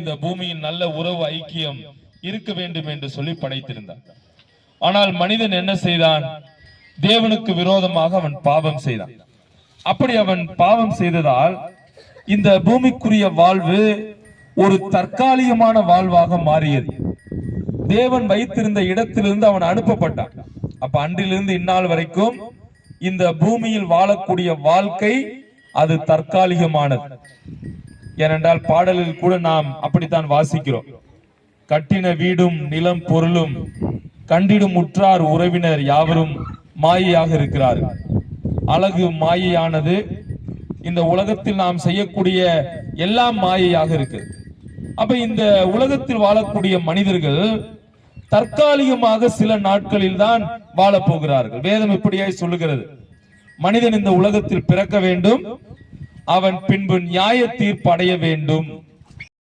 இந்த பூமியின் நல்ல உறவு ஐக்கியம் இருக்க வேண்டும் என்று சொல்லி படைத்திருந்தார். ஆனால் மனிதன் என்ன செய்தான்? தேவனுக்கு விரோதமாக அவன் பாவம் செய்தான். அப்படி அவன் பாவம் செய்ததால் இந்த பூமிக்குரிய வாழ்வு ஒரு தற்காலிகமான வாழ்வாக மாறியது. தேவன் வைத்திருந்த இடத்திலிருந்து அவன் அனுப்பப்பட்டான். அப்ப அன்றிலிருந்து இந்நாள் வரைக்கும் இந்த பூமியில் வாழக்கூடிய வாழ்க்கை அது தற்காலிகமானது. ஏனென்றால் பாடலில் கூட நாம் அப்படித்தான் வாசிக்கிறோம். கட்டின வீடும் நிலம் பொருளும் கண்டிடும் உற்றார் உறவினர் யாவரும் மாயையாக இருக்கிறார்கள். அழகு மாயையானது. இந்த உலகத்தில் நாம் செய்யக்கூடிய எல்லாம் மாயையாக இருக்கிறது. அப்ப இந்த உலகத்தில் வாழக்கூடிய மனிதர்கள் தற்காலிகமாக சில நாட்களில் தான் வாழப் போகிறார்கள். வேதம் இப்படியாய் சொல்லுகிறது, மனிதன் இந்த உலகத்தில் பிறக்க வேண்டும், அவன் பின்பு நியாய தீர்ப்பு அடைய வேண்டும்